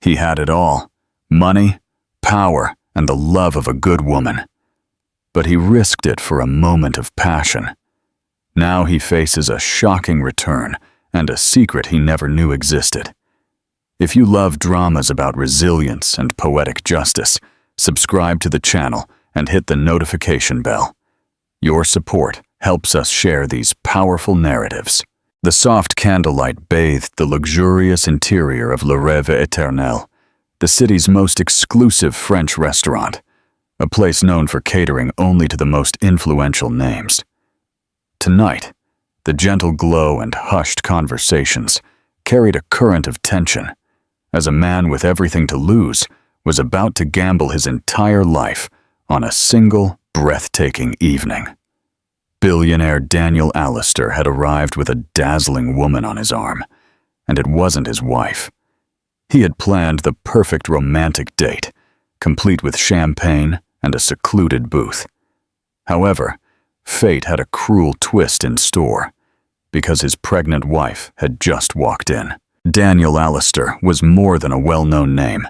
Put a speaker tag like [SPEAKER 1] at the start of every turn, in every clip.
[SPEAKER 1] He had it all: money, power, and the love of a good woman. But he risked it for a moment of passion. Now he faces a shocking return and a secret he never knew existed. If you love dramas about resilience and poetic justice, subscribe to the channel and hit the notification bell. Your support helps us share these powerful narratives. The soft candlelight bathed the luxurious interior of Le Rêve Éternel, the city's most exclusive French restaurant, a place known for catering only to the most influential names. Tonight, the gentle glow and hushed conversations carried a current of tension, as a man with everything to lose was about to gamble his entire life on a single, breathtaking evening. Billionaire Daniel Allister had arrived with a dazzling woman on his arm, and it wasn't his wife. He had planned the perfect romantic date, complete with champagne and a secluded booth. However, fate had a cruel twist in store, because his pregnant wife had just walked in. Daniel Allister was more than a well-known name.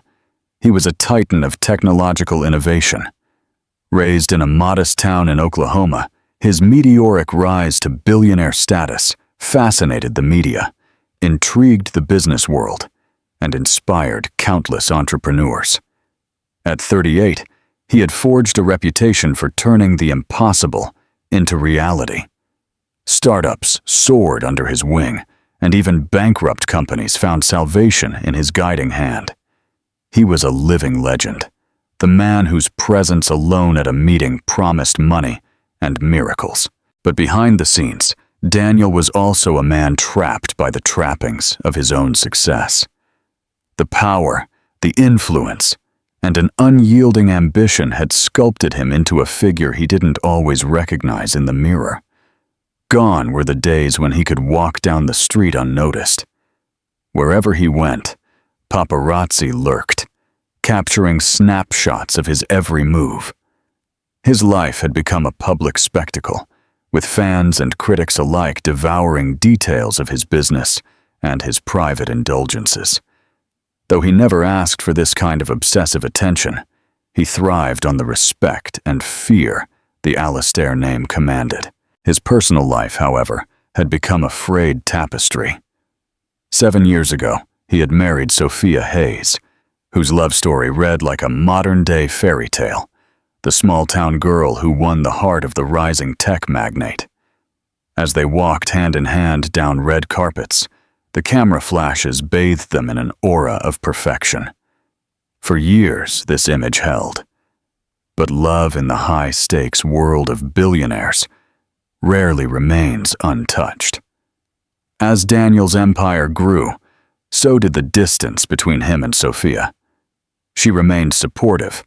[SPEAKER 1] He was a titan of technological innovation. Raised in a modest town in Oklahoma, his meteoric rise to billionaire status fascinated the media, intrigued the business world, and inspired countless entrepreneurs. At 38, he had forged a reputation for turning the impossible into reality. Startups soared under his wing, and even bankrupt companies found salvation in his guiding hand. He was a living legend, the man whose presence alone at a meeting promised money and miracles. But behind the scenes, Daniel was also a man trapped by the trappings of his own success. The power, the influence, and an unyielding ambition had sculpted him into a figure he didn't always recognize in the mirror. Gone were the days when he could walk down the street unnoticed. Wherever he went, paparazzi lurked, capturing snapshots of his every move. His life had become a public spectacle, with fans and critics alike devouring details of his business and his private indulgences. Though he never asked for this kind of obsessive attention, he thrived on the respect and fear the Allister name commanded. His personal life, however, had become a frayed tapestry. 7 years ago, he had married Sophia Hayes, whose love story read like a modern-day fairy tale, the small-town girl who won the heart of the rising tech magnate. As they walked hand-in-hand down red carpets, the camera flashes bathed them in an aura of perfection. For years, this image held. But love in the high-stakes world of billionaires rarely remains untouched. As Daniel's empire grew, so did the distance between him and Sophia. She remained supportive,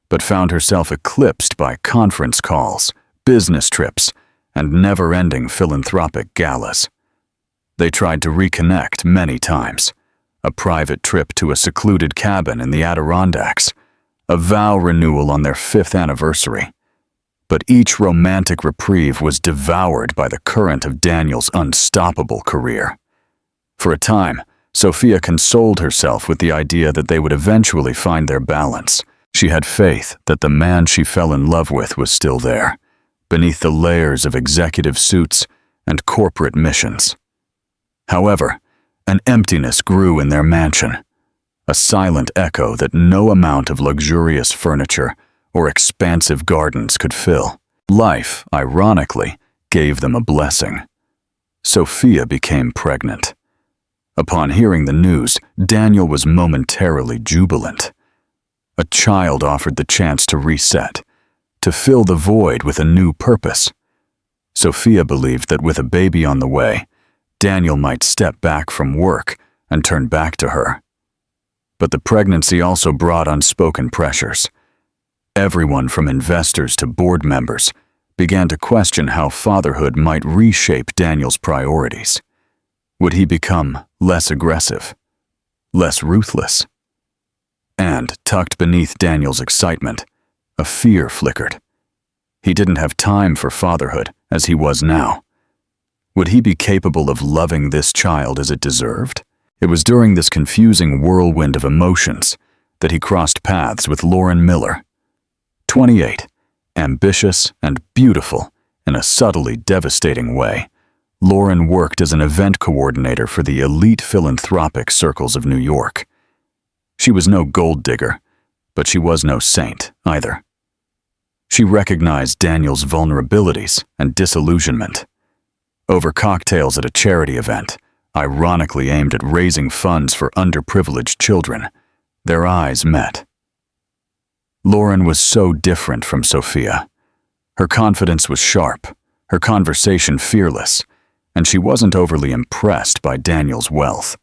[SPEAKER 1] but found herself eclipsed by conference calls, business trips, and never-ending philanthropic galas. They tried to reconnect many times: a private trip to a secluded cabin in the Adirondacks, a vow renewal on their 5th anniversary. But each romantic reprieve was devoured by the current of Daniel's unstoppable career. For a time, Sophia consoled herself with the idea that they would eventually find their balance. She had faith that the man she fell in love with was still there, beneath the layers of executive suits and corporate missions. However, an emptiness grew in their mansion, a silent echo that no amount of luxurious furniture or expansive gardens could fill. Life, ironically, gave them a blessing. Sophia became pregnant. Upon hearing the news, Daniel was momentarily jubilant. A child offered the chance to reset, to fill the void with a new purpose. Sophia believed that with a baby on the way, Daniel might step back from work and turn back to her. But the pregnancy also brought unspoken pressures. Everyone from investors to board members began to question how fatherhood might reshape Daniel's priorities. Would he become less aggressive, less ruthless? And, tucked beneath Daniel's excitement, a fear flickered. He didn't have time for fatherhood as he was now. Would he be capable of loving this child as it deserved? It was during this confusing whirlwind of emotions that he crossed paths with Lauren Miller. 28, ambitious and beautiful in a subtly devastating way, Lauren worked as an event coordinator for the elite philanthropic circles of New York. She was no gold digger, but she was no saint either. She recognized Daniel's vulnerabilities and disillusionment. Over cocktails at a charity event, ironically aimed at raising funds for underprivileged children, their eyes met. Lauren was so different from Sophia. Her confidence was sharp, her conversation fearless, and she wasn't overly impressed by Daniel's wealth.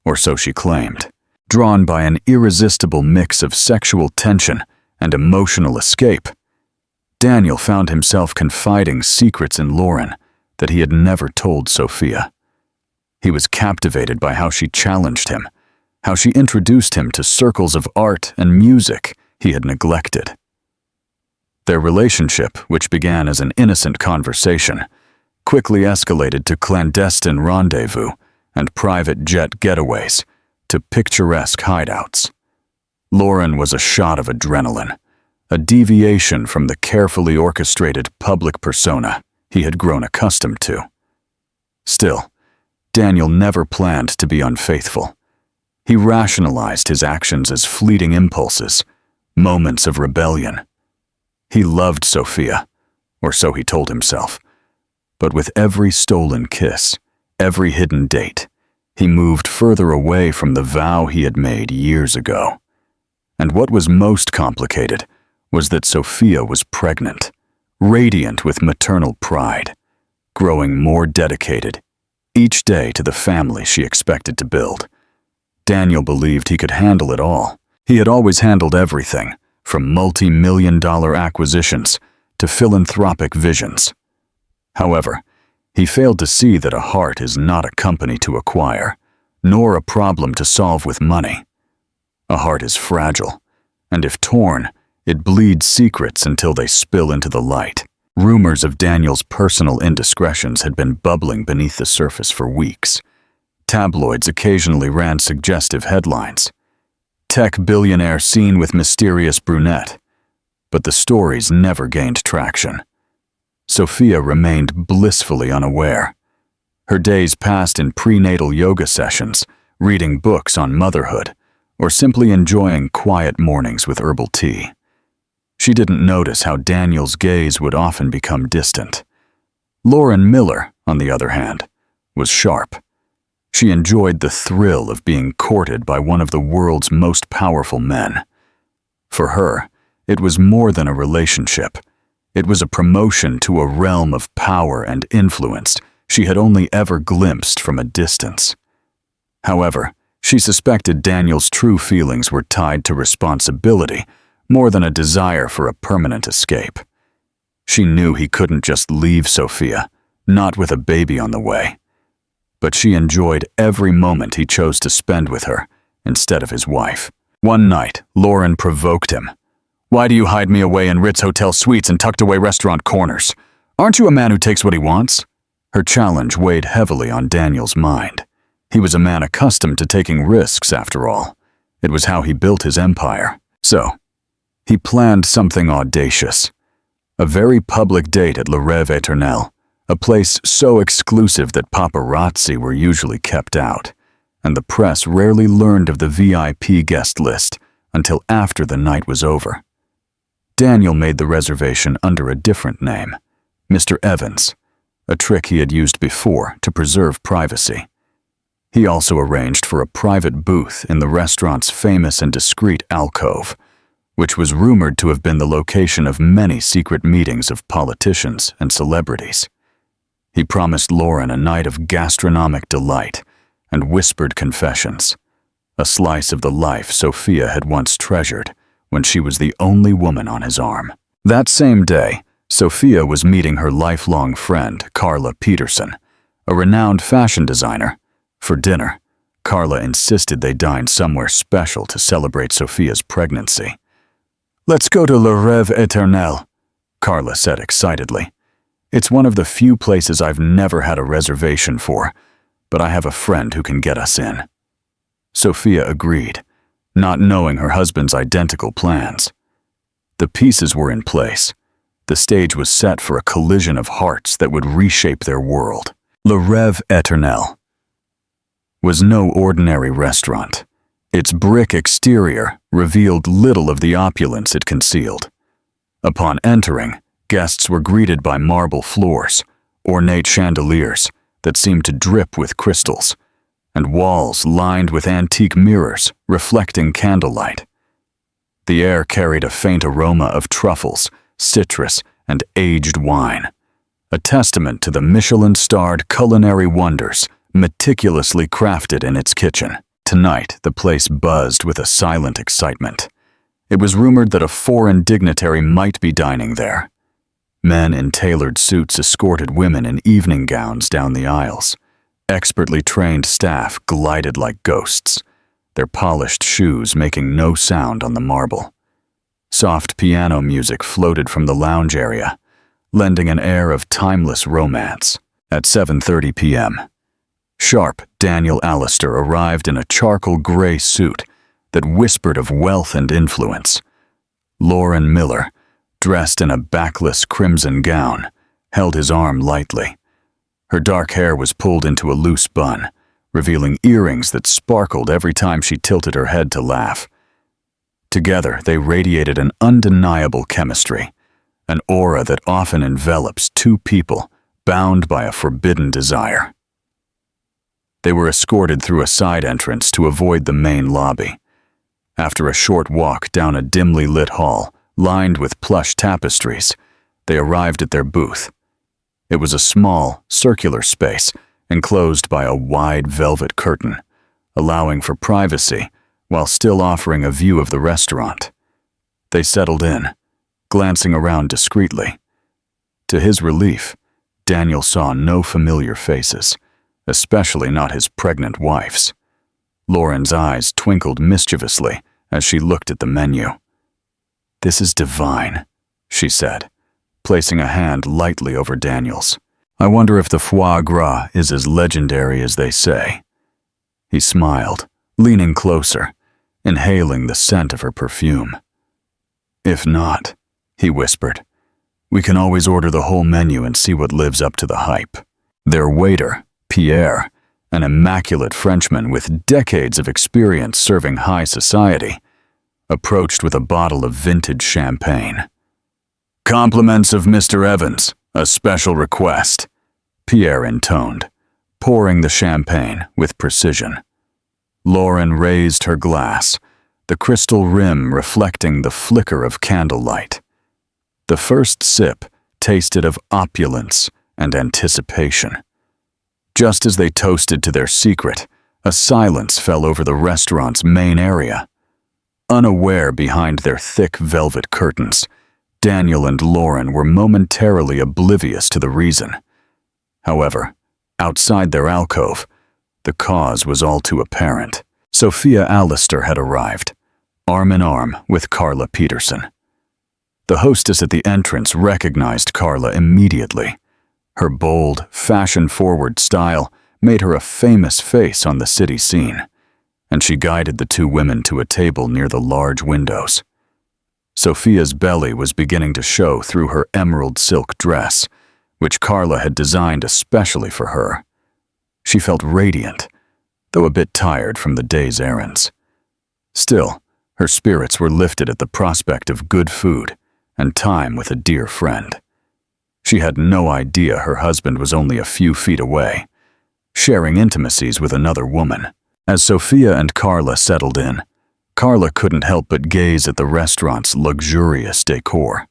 [SPEAKER 1] Or so she claimed. Drawn by an irresistible mix of sexual tension and emotional escape, Daniel found himself confiding secrets in Lauren that he had never told Sophia. He was captivated by how she challenged him, how she introduced him to circles of art and music he had neglected. Their relationship, which began as an innocent conversation, quickly escalated to clandestine rendezvous and private jet getaways to picturesque hideouts. Lauren was a shot of adrenaline, a deviation from the carefully orchestrated public persona he had grown accustomed to. Still, Daniel never planned to be unfaithful. He rationalized his actions as fleeting impulses, moments of rebellion. He loved Sophia, or so he told himself. But with every stolen kiss, every hidden date, he moved further away from the vow he had made years ago. And what was most complicated was that Sophia was pregnant, radiant with maternal pride, growing more dedicated each day to the family she expected to build. Daniel believed he could handle it all. He had always handled everything, from multi-million-dollar acquisitions to philanthropic visions. However, he failed to see that a heart is not a company to acquire, nor a problem to solve with money. A heart is fragile, and if torn, it bleeds secrets until they spill into the light. Rumors of Daniel's personal indiscretions had been bubbling beneath the surface for weeks. Tabloids occasionally ran suggestive headlines. Tech billionaire seen with mysterious brunette. But the stories never gained traction. Sophia remained blissfully unaware. Her days passed in prenatal yoga sessions, reading books on motherhood, or simply enjoying quiet mornings with herbal tea. She didn't notice how Daniel's gaze would often become distant. Lauren Miller, on the other hand, was sharp. She enjoyed the thrill of being courted by one of the world's most powerful men. For her, it was more than a relationship. It was a promotion to a realm of power and influence she had only ever glimpsed from a distance. However, she suspected Daniel's true feelings were tied to responsibility more than a desire for a permanent escape. She knew he couldn't just leave Sophia, not with a baby on the way. But she enjoyed every moment he chose to spend with her instead of his wife. One night, Lauren provoked him. "Why do you hide me away in Ritz Hotel suites and tucked away restaurant corners? Aren't you a man who takes what he wants?" Her challenge weighed heavily on Daniel's mind. He was a man accustomed to taking risks, after all. It was how he built his empire. So, he planned something audacious. A very public date at Le Rêve Éternel, a place so exclusive that paparazzi were usually kept out, and the press rarely learned of the VIP guest list until after the night was over. Daniel made the reservation under a different name, Mr. Evans, a trick he had used before to preserve privacy. He also arranged for a private booth in the restaurant's famous and discreet alcove, which was rumored to have been the location of many secret meetings of politicians and celebrities. He promised Lauren a night of gastronomic delight and whispered confessions, a slice of the life Sophia had once treasured when she was the only woman on his arm. That same day, Sophia was meeting her lifelong friend, Carla Peterson, a renowned fashion designer. For dinner, Carla insisted they dine somewhere special to celebrate Sophia's pregnancy. "Let's go to Le Rêve Éternel," Carla said excitedly. "It's one of the few places I've never had a reservation for, but I have a friend who can get us in." Sophia agreed, not knowing her husband's identical plans. The pieces were in place. The stage was set for a collision of hearts that would reshape their world. Le Rêve Éternel was no ordinary restaurant. Its brick exterior revealed little of the opulence it concealed. Upon entering, guests were greeted by marble floors, ornate chandeliers that seemed to drip with crystals, and walls lined with antique mirrors reflecting candlelight. The air carried a faint aroma of truffles, citrus, and aged wine, a testament to the Michelin-starred culinary wonders meticulously crafted in its kitchen. Tonight, the place buzzed with a silent excitement. It was rumored that a foreign dignitary might be dining there. Men in tailored suits escorted women in evening gowns down the aisles. Expertly trained staff glided like ghosts, their polished shoes making no sound on the marble. Soft piano music floated from the lounge area, lending an air of timeless romance. At 7:30 p.m., sharp Daniel Allister arrived in a charcoal gray suit that whispered of wealth and influence. Lauren Miller, dressed in a backless crimson gown, held his arm lightly. Her dark hair was pulled into a loose bun, revealing earrings that sparkled every time she tilted her head to laugh. Together, they radiated an undeniable chemistry, an aura that often envelops two people bound by a forbidden desire. They were escorted through a side entrance to avoid the main lobby. After a short walk down a dimly lit hall, lined with plush tapestries, they arrived at their booth. It was a small, circular space, enclosed by a wide velvet curtain, allowing for privacy while still offering a view of the restaurant. They settled in, glancing around discreetly. To his relief, Daniel saw no familiar faces, especially not his pregnant wife's. Lauren's eyes twinkled mischievously as she looked at the menu. "This is divine," she said, placing a hand lightly over Daniel's. "I wonder if the foie gras is as legendary as they say." He smiled, leaning closer, inhaling the scent of her perfume. "If not," he whispered, "we can always order the whole menu and see what lives up to the hype." Their waiter, Pierre, an immaculate Frenchman with decades of experience serving high society, approached with a bottle of vintage champagne. "Compliments of Mr. Evans, a special request," Pierre intoned, pouring the champagne with precision. Lauren raised her glass, the crystal rim reflecting the flicker of candlelight. The first sip tasted of opulence and anticipation. Just as they toasted to their secret, a silence fell over the restaurant's main area. Unaware behind their thick velvet curtains, Daniel and Lauren were momentarily oblivious to the reason. However, outside their alcove, the cause was all too apparent. Sophia Allister had arrived, arm in arm with Carla Peterson. The hostess at the entrance recognized Carla immediately. Her bold, fashion-forward style made her a famous face on the city scene, and she guided the two women to a table near the large windows. Sophia's belly was beginning to show through her emerald silk dress, which Carla had designed especially for her. She felt radiant, though a bit tired from the day's errands. Still, her spirits were lifted at the prospect of good food and time with a dear friend. She had no idea her husband was only a few feet away, sharing intimacies with another woman. As Sophia and Carla settled in, Carla couldn't help but gaze at the restaurant's luxurious decor.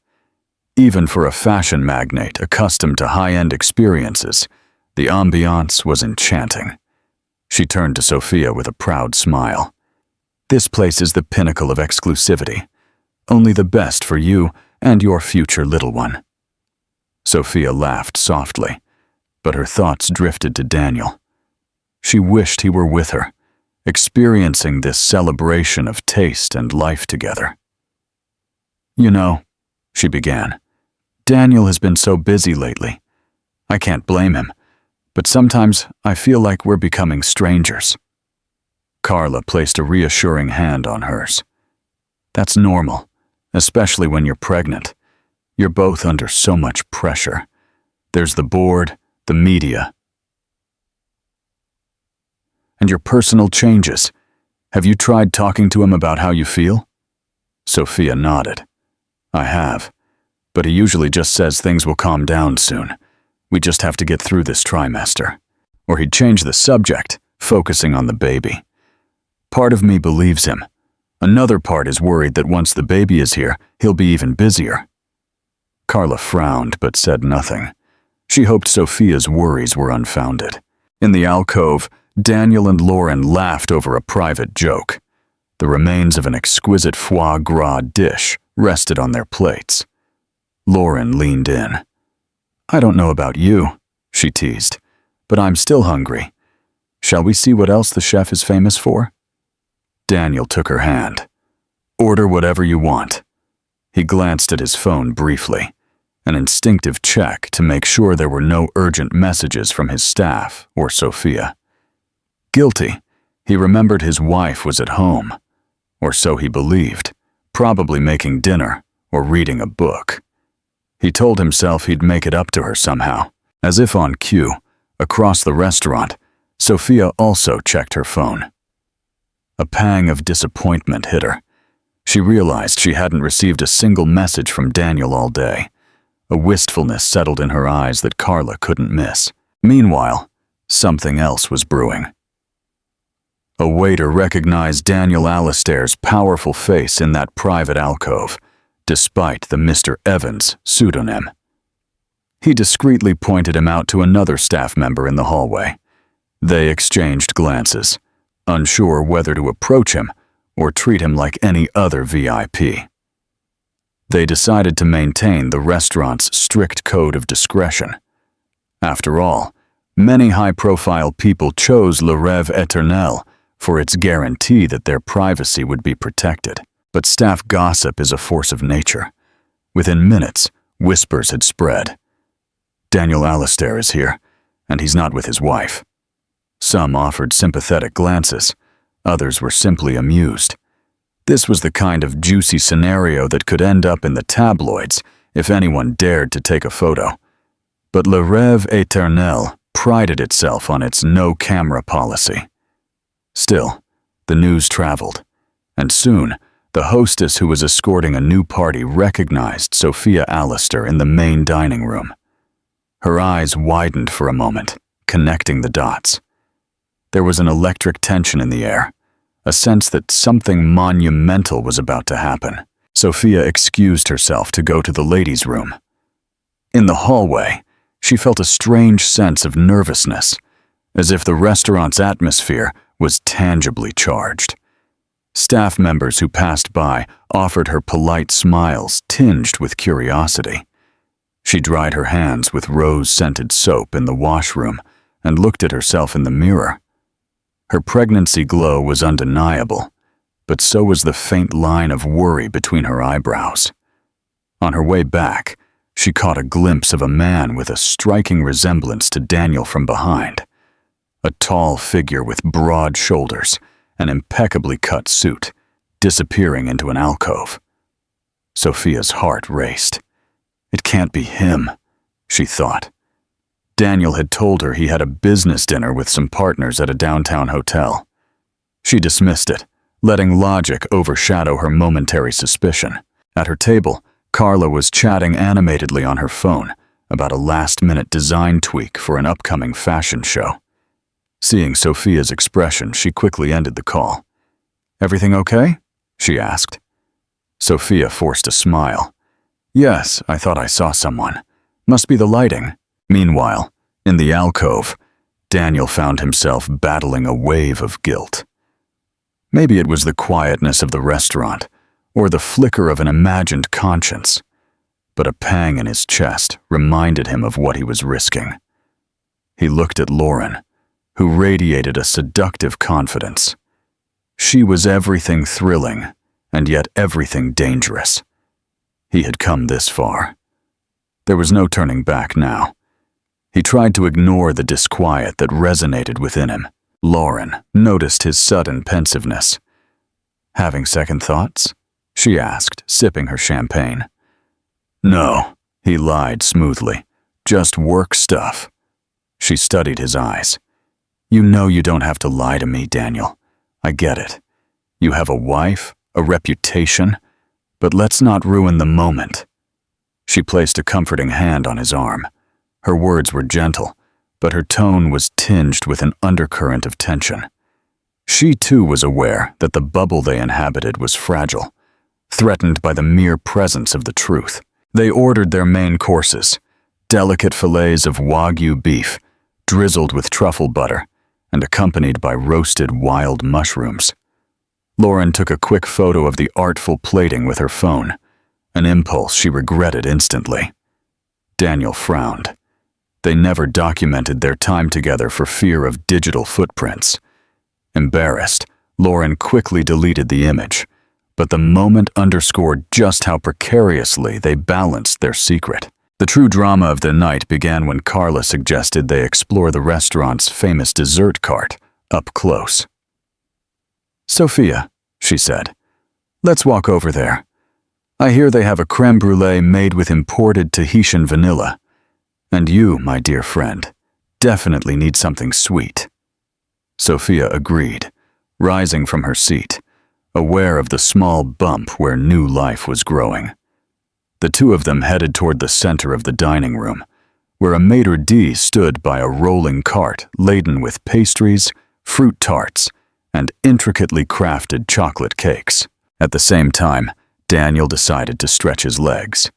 [SPEAKER 1] Even for a fashion magnate accustomed to high-end experiences, the ambiance was enchanting. She turned to Sophia with a proud smile. "This place is the pinnacle of exclusivity. Only the best for you and your future little one." Sophia laughed softly, but her thoughts drifted to Daniel. She wished he were with her, experiencing this celebration of taste and life together. "You know," she began, "Daniel has been so busy lately. I can't blame him, but sometimes I feel like we're becoming strangers." Carla placed a reassuring hand on hers. That's normal, especially when you're pregnant. You're both under so much pressure. There's the board, the media, and your personal changes. Have you tried talking to him about how you feel? Sophia nodded. I have, but he usually just says things will calm down soon. We just have to get through this trimester. Or he'd change the subject, focusing on the baby. Part of me believes him. Another part is worried that once the baby is here, he'll be even busier. Carla frowned but said nothing. She hoped Sophia's worries were unfounded. In the alcove, Daniel and Lauren laughed over a private joke. The remains of an exquisite foie gras dish rested on their plates. Lauren leaned in. I don't know about you, she teased, but I'm still hungry. Shall we see what else the chef is famous for? Daniel took her hand. Order whatever you want. He glanced at his phone briefly, an instinctive check to make sure there were no urgent messages from his staff or Sophia. Guilty, he remembered his wife was at home, or so he believed, probably making dinner or reading a book. He told himself he'd make it up to her somehow. As if on cue, across the restaurant, Sophia also checked her phone. A pang of disappointment hit her. She realized she hadn't received a single message from Daniel all day. A wistfulness settled in her eyes that Carla couldn't miss. Meanwhile, something else was brewing. A waiter recognized Daniel Alistair's powerful face in that private alcove, despite the Mr. Evans pseudonym. He discreetly pointed him out to another staff member in the hallway. They exchanged glances, unsure whether to approach him or treat him like any other VIP. They decided to maintain the restaurant's strict code of discretion. After all, many high-profile people chose Le Rêve Éternel for its guarantee that their privacy would be protected. But staff gossip is a force of nature. Within minutes, whispers had spread. Daniel Alistair is here, and he's not with his wife. Some offered sympathetic glances, others were simply amused. This was the kind of juicy scenario that could end up in the tabloids if anyone dared to take a photo. But Le Rêve Éternel prided itself on its no-camera policy. Still, the news traveled, and soon, the hostess who was escorting a new party recognized Sophia Alistair in the main dining room. Her eyes widened for a moment, connecting the dots. There was an electric tension in the air, a sense that something monumental was about to happen. Sophia excused herself to go to the ladies' room. In the hallway, she felt a strange sense of nervousness, as if the restaurant's atmosphere was tangibly charged. Staff members who passed by offered her polite smiles tinged with curiosity. She dried her hands with rose-scented soap in the washroom and looked at herself in the mirror. Her pregnancy glow was undeniable, but so was the faint line of worry between her eyebrows. On her way back, she caught a glimpse of a man with a striking resemblance to Daniel from behind. A tall figure with broad shoulders, an impeccably cut suit, disappearing into an alcove. Sophia's heart raced. It can't be him, she thought. Daniel had told her he had a business dinner with some partners at a downtown hotel. She dismissed it, letting logic overshadow her momentary suspicion. At her table, Carla was chatting animatedly on her phone about a last-minute design tweak for an upcoming fashion show. Seeing Sophia's expression, she quickly ended the call. "Everything okay?" she asked. Sophia forced a smile. "Yes, I thought I saw someone. Must be the lighting." Meanwhile, in the alcove, Daniel found himself battling a wave of guilt. Maybe it was the quietness of the restaurant, or the flicker of an imagined conscience, but a pang in his chest reminded him of what he was risking. He looked at Lauren, who radiated a seductive confidence. She was everything thrilling, and yet everything dangerous. He had come this far. There was no turning back now. He tried to ignore the disquiet that resonated within him. Lauren noticed his sudden pensiveness. "Having second thoughts?" she asked, sipping her champagne. "No," he lied smoothly. "Just work stuff." She studied his eyes. "You know you don't have to lie to me, Daniel. I get it. You have a wife, a reputation, but let's not ruin the moment." She placed a comforting hand on his arm. Her words were gentle, but her tone was tinged with an undercurrent of tension. She too was aware that the bubble they inhabited was fragile, threatened by the mere presence of the truth. They ordered their main courses, delicate fillets of Wagyu beef, drizzled with truffle butter, and accompanied by roasted wild mushrooms. Lauren took a quick photo of the artful plating with her phone, an impulse she regretted instantly. Daniel frowned. They never documented their time together for fear of digital footprints. Embarrassed, Lauren quickly deleted the image, but the moment underscored just how precariously they balanced their secret. The true drama of the night began when Carla suggested they explore the restaurant's famous dessert cart up close. "Sophia," she said, "let's walk over there. I hear they have a crème brûlée made with imported Tahitian vanilla. And you, my dear friend, definitely need something sweet." Sophia agreed, rising from her seat, aware of the small bump where new life was growing. The two of them headed toward the center of the dining room, where a maitre d' stood by a rolling cart laden with pastries, fruit tarts, and intricately crafted chocolate cakes. At the same time, Daniel decided to stretch his legs.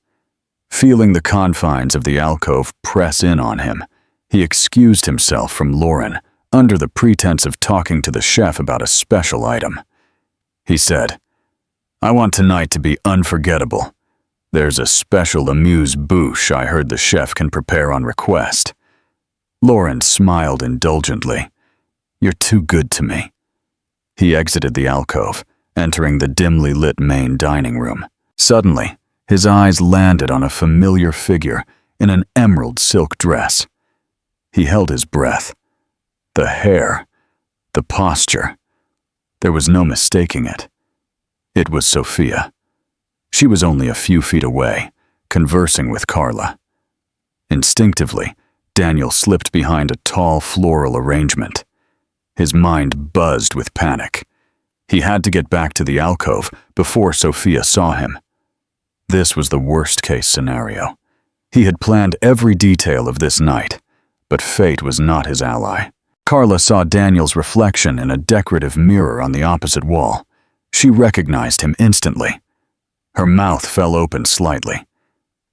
[SPEAKER 1] Feeling the confines of the alcove press in on him, he excused himself from Lauren under the pretense of talking to the chef about a special item. He said, "I want tonight to be unforgettable. There's a special amuse-bouche I heard the chef can prepare on request." Lauren smiled indulgently. "You're too good to me." He exited the alcove, entering the dimly lit main dining room. Suddenly, his eyes landed on a familiar figure in an emerald silk dress. He held his breath. The hair, the posture. There was no mistaking it. It was Sophia. She was only a few feet away, conversing with Carla. Instinctively, Daniel slipped behind a tall floral arrangement. His mind buzzed with panic. He had to get back to the alcove before Sophia saw him. This was the worst-case scenario. He had planned every detail of this night, but fate was not his ally. Carla saw Daniel's reflection in a decorative mirror on the opposite wall. She recognized him instantly. Her mouth fell open slightly.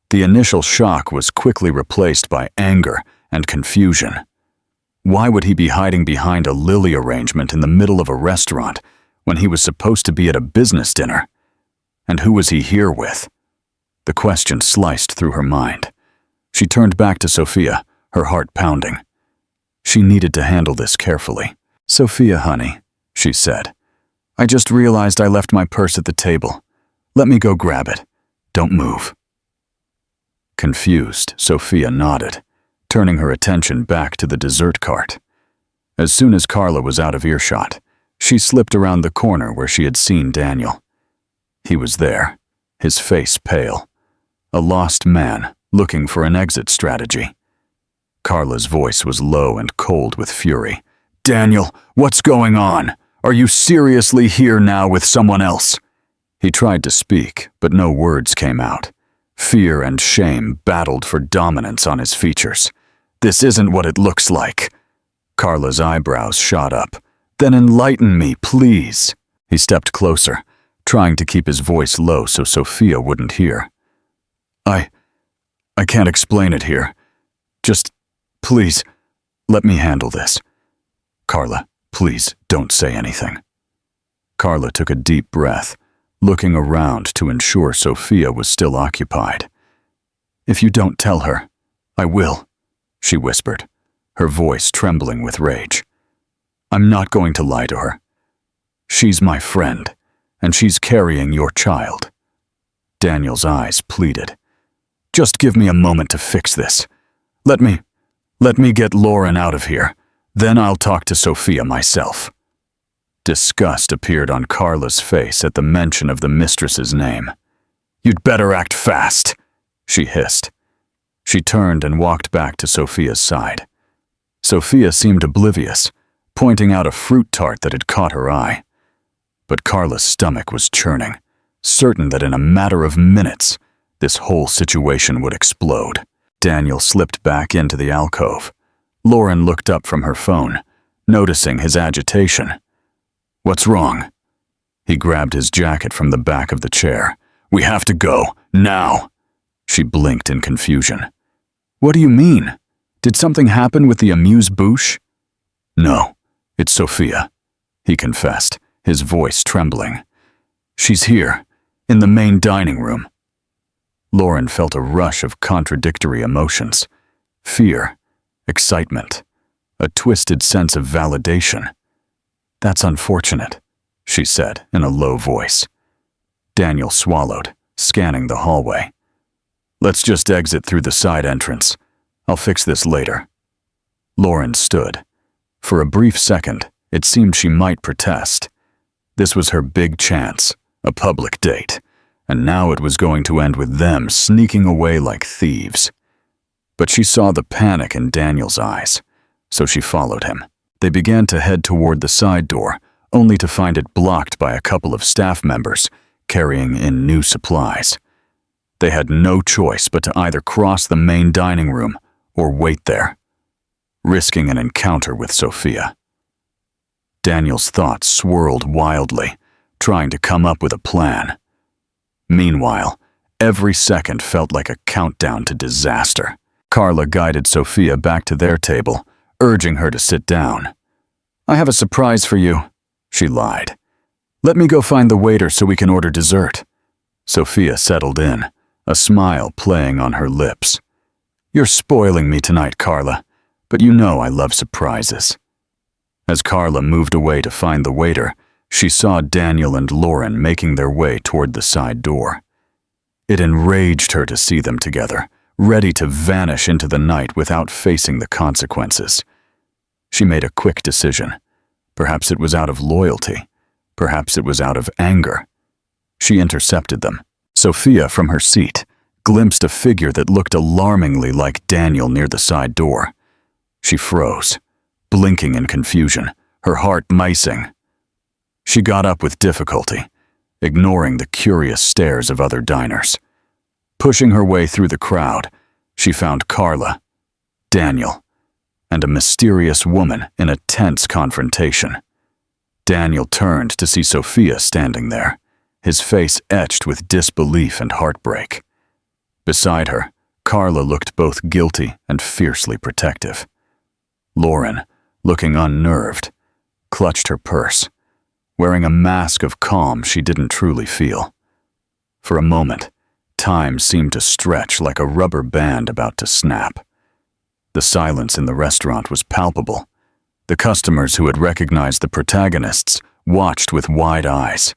[SPEAKER 1] The initial shock was quickly replaced by anger and confusion. Why would he be hiding behind a lily arrangement in the middle of a restaurant when he was supposed to be at a business dinner? And who was he here with? The question sliced through her mind. She turned back to Sophia, her heart pounding. She needed to handle this carefully. "Sophia, honey," she said, "I just realized I left my purse at the table. Let me go grab it. Don't move." Confused, Sophia nodded, turning her attention back to the dessert cart. As soon as Carla was out of earshot, she slipped around the corner where she had seen Daniel. He was there, his face pale, a lost man looking for an exit strategy. Carla's voice was low and cold with fury. "Daniel, what's going on? Are you seriously here now with someone else?" He tried to speak, but no words came out. Fear and shame battled for dominance on his features. "This isn't what it looks like." Carla's eyebrows shot up. "Then enlighten me, please." He stepped closer, trying to keep his voice low so Sophia wouldn't hear. I can't explain it here. Just, please, let me handle this. Carla, please don't say anything." Carla took a deep breath, looking around to ensure Sophia was still occupied. "If you don't tell her, I will," she whispered, her voice trembling with rage. "I'm not going to lie to her. She's my friend, and she's carrying your child." Daniel's eyes pleaded. "Just give me a moment to fix this. Let me get Lauren out of here. Then I'll talk to Sophia myself." Disgust appeared on Carla's face at the mention of the mistress's name. "You'd better act fast," she hissed. She turned and walked back to Sophia's side. Sophia seemed oblivious, pointing out a fruit tart that had caught her eye. But Carla's stomach was churning, certain that in a matter of minutes, this whole situation would explode. Daniel slipped back into the alcove. Lauren looked up from her phone, noticing his agitation. "What's wrong?" He grabbed his jacket from the back of the chair. "We have to go, now." She blinked in confusion. "What do you mean? Did something happen with the amuse-bouche?" "No, it's Sophia," he confessed, his voice trembling. "She's here, in the main dining room." Lauren felt a rush of contradictory emotions. Fear, excitement, a twisted sense of validation. "That's unfortunate," she said in a low voice. Daniel swallowed, scanning the hallway. "Let's just exit through the side entrance. I'll fix this later." Lauren stood. For a brief second, it seemed she might protest. This was her big chance, a public date, and now it was going to end with them sneaking away like thieves. But she saw the panic in Daniel's eyes, so she followed him. They began to head toward the side door, only to find it blocked by a couple of staff members carrying in new supplies. They had no choice but to either cross the main dining room or wait there, risking an encounter with Sophia. Daniel's thoughts swirled wildly, trying to come up with a plan. Meanwhile, every second felt like a countdown to disaster. Carla guided Sophia back to their table, urging her to sit down. "I have a surprise for you," she lied. "Let me go find the waiter so we can order dessert." Sophia settled in, a smile playing on her lips. "You're spoiling me tonight, Carla, but you know I love surprises." As Carla moved away to find the waiter, she saw Daniel and Lauren making their way toward the side door. It enraged her to see them together, ready to vanish into the night without facing the consequences. She made a quick decision. Perhaps it was out of loyalty. Perhaps it was out of anger. She intercepted them. Sophia, from her seat, glimpsed a figure that looked alarmingly like Daniel near the side door. She froze, blinking in confusion, her heart racing. She got up with difficulty, ignoring the curious stares of other diners. Pushing her way through the crowd, she found Carla, Daniel, and a mysterious woman in a tense confrontation. Daniel turned to see Sophia standing there, his face etched with disbelief and heartbreak. Beside her, Carla looked both guilty and fiercely protective. Lauren, looking unnerved, clutched her purse, wearing a mask of calm she didn't truly feel. For a moment, time seemed to stretch like a rubber band about to snap. The silence in the restaurant was palpable. The customers who had recognized the protagonists watched with wide eyes.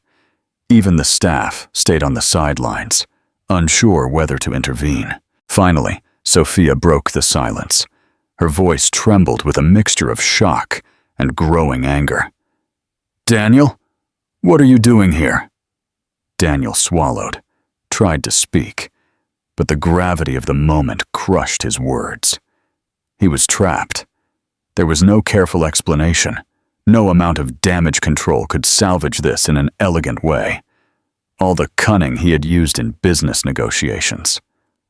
[SPEAKER 1] Even the staff stayed on the sidelines, unsure whether to intervene. Finally, Sophia broke the silence. Her voice trembled with a mixture of shock and growing anger. "Daniel, what are you doing here?" Daniel swallowed, tried to speak, but the gravity of the moment crushed his words. He was trapped. There was no careful explanation. No amount of damage control could salvage this in an elegant way. All the cunning he had used in business negotiations,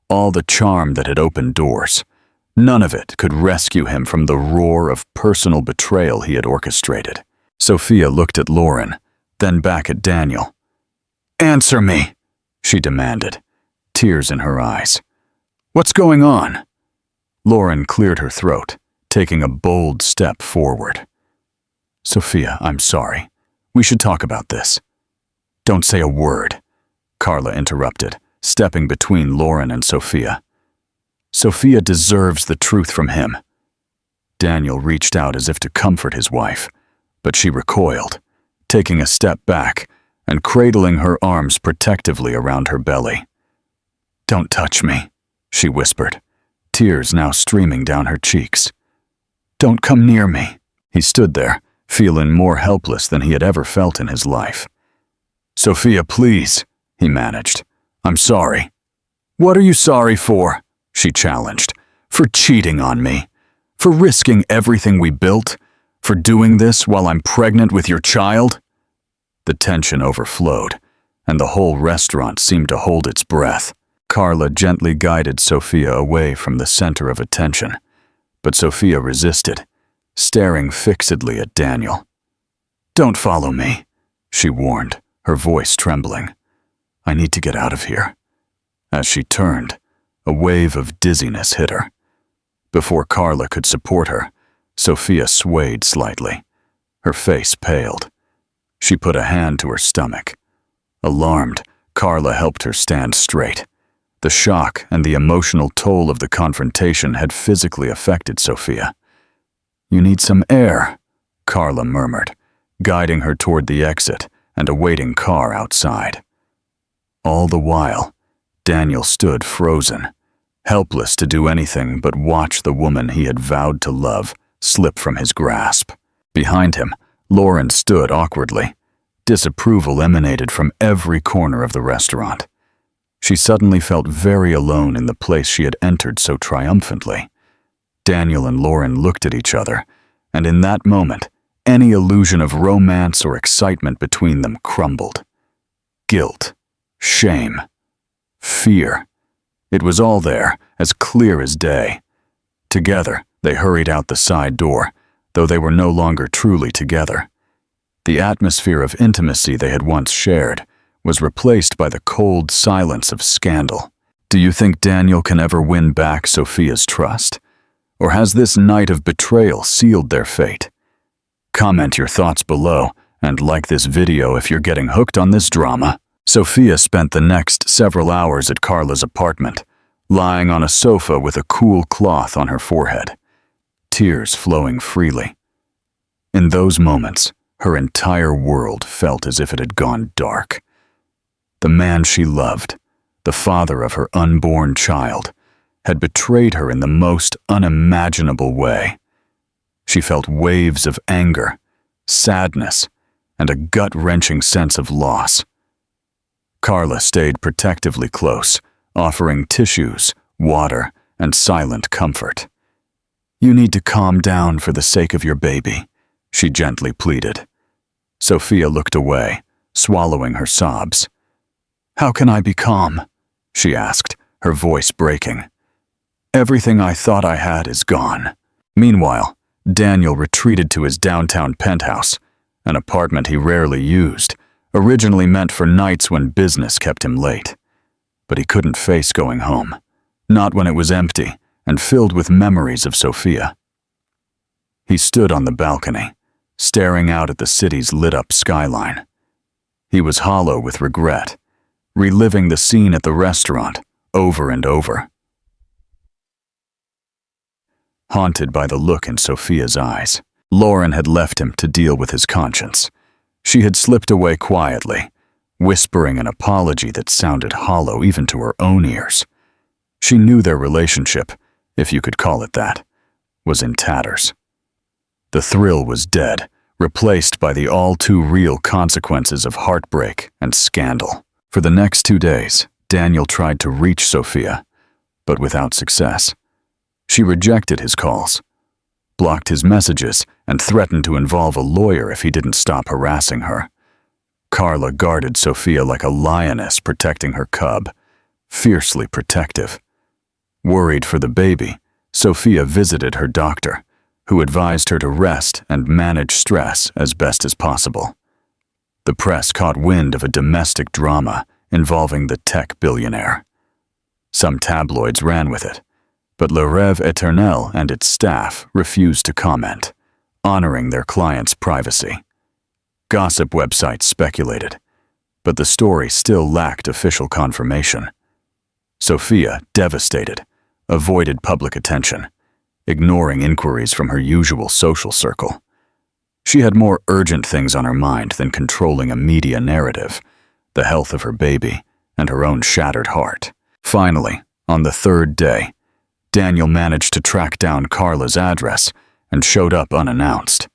[SPEAKER 1] all the charm that had opened doors, none of it could rescue him from the roar of personal betrayal he had orchestrated. Sophia looked at Lauren, then back at Daniel. "Answer me," she demanded, tears in her eyes. "What's going on?" Lauren cleared her throat, taking a bold step forward. "Sophia, I'm sorry. We should talk about this." "Don't say a word," Carla interrupted, stepping between Lauren and Sophia. "Sophia deserves the truth from him." Daniel reached out as if to comfort his wife, but she recoiled, taking a step back and cradling her arms protectively around her belly. "Don't touch me," she whispered, tears now streaming down her cheeks. "Don't come near me." He stood there, feeling more helpless than he had ever felt in his life. "Sophia, please," he managed. "I'm sorry." "What are you sorry for?" she challenged. "For cheating on me? For risking everything we built? For doing this while I'm pregnant with your child?" The tension overflowed, and the whole restaurant seemed to hold its breath. Carla gently guided Sophia away from the center of attention, but Sophia resisted, staring fixedly at Daniel. "Don't follow me," she warned, her voice trembling. "I need to get out of here." As she turned, a wave of dizziness hit her. Before Carla could support her, Sophia swayed slightly. Her face paled. She put a hand to her stomach. Alarmed, Carla helped her stand straight. The shock and the emotional toll of the confrontation had physically affected Sophia. "You need some air," Carla murmured, guiding her toward the exit and a waiting car outside. All the while, Daniel stood frozen, helpless to do anything but watch the woman he had vowed to love slip from his grasp. Behind him, Lauren stood awkwardly. Disapproval emanated from every corner of the restaurant. She suddenly felt very alone in the place she had entered so triumphantly. Daniel and Lauren looked at each other, and in that moment, any illusion of romance or excitement between them crumbled. Guilt, shame, fear. It was all there, as clear as day. Together, they hurried out the side door, though they were no longer truly together. The atmosphere of intimacy they had once shared was replaced by the cold silence of scandal. Do you think Daniel can ever win back Sophia's trust? Or has this night of betrayal sealed their fate? Comment your thoughts below, and like this video if you're getting hooked on this drama. Sophia spent the next several hours at Carla's apartment, lying on a sofa with a cool cloth on her forehead, tears flowing freely. In those moments, her entire world felt as if it had gone dark. The man she loved, the father of her unborn child, had betrayed her in the most unimaginable way. She felt waves of anger, sadness, and a gut-wrenching sense of loss. Carla stayed protectively close, offering tissues, water, and silent comfort. "You need to calm down for the sake of your baby," she gently pleaded. Sophia looked away, swallowing her sobs. "How can I be calm?" she asked, her voice breaking. "Everything I thought I had is gone." Meanwhile, Daniel retreated to his downtown penthouse, an apartment he rarely used, originally meant for nights when business kept him late. But he couldn't face going home, not when it was empty and filled with memories of Sophia. He stood on the balcony, staring out at the city's lit-up skyline. He was hollow with regret, reliving the scene at the restaurant over and over. Haunted by the look in Sophia's eyes, Lauren had left him to deal with his conscience. She had slipped away quietly, whispering an apology that sounded hollow even to her own ears. She knew their relationship, if you could call it that, was in tatters. The thrill was dead, replaced by the all-too-real consequences of heartbreak and scandal. For the next 2 days, Daniel tried to reach Sophia, but without success. She rejected his calls, blocked his messages, and threatened to involve a lawyer if he didn't stop harassing her. Carla guarded Sophia like a lioness protecting her cub, fiercely protective. Worried for the baby, Sophia visited her doctor, who advised her to rest and manage stress as best as possible. The press caught wind of a domestic drama involving the tech billionaire. Some tabloids ran with it, but Le Rêve Éternel and its staff refused to comment, honoring their clients' privacy. Gossip websites speculated, but the story still lacked official confirmation. Sophia, devastated, avoided public attention, ignoring inquiries from her usual social circle. She had more urgent things on her mind than controlling a media narrative, the health of her baby, and her own shattered heart. Finally, on the 3rd day, Daniel managed to track down Carla's address and showed up unannounced.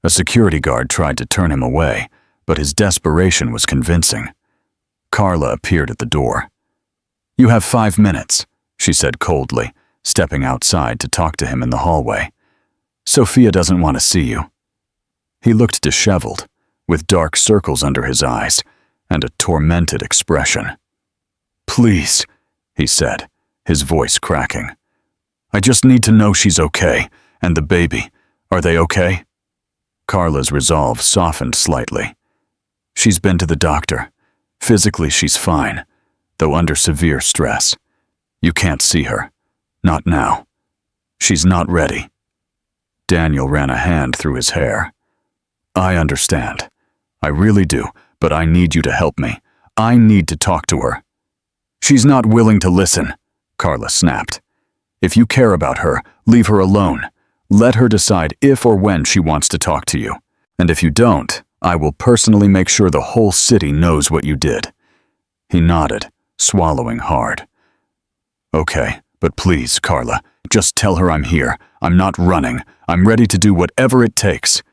[SPEAKER 1] A security guard tried to turn him away, but his desperation was convincing. Carla appeared at the door. "You have 5 minutes," she said coldly, stepping outside to talk to him in the hallway. "Sophia doesn't want to see you." He looked disheveled, with dark circles under his eyes and a tormented expression. "Please," he said, his voice cracking. "I just need to know she's okay, and the baby. Are they okay?" Carla's resolve softened slightly. "She's been to the doctor. Physically, she's fine, though under severe stress. You can't see her. Not now. She's not ready." Daniel ran a hand through his hair. "I understand. I really do, but I need you to help me. I need to talk to her." "She's not willing to listen," Carla snapped. "If you care about her, leave her alone. Let her decide if or when she wants to talk to you. And if you don't, I will personally make sure the whole city knows what you did." He nodded, swallowing hard. "Okay, but please, Carla, just tell her I'm here. I'm not running. I'm ready to do whatever it takes."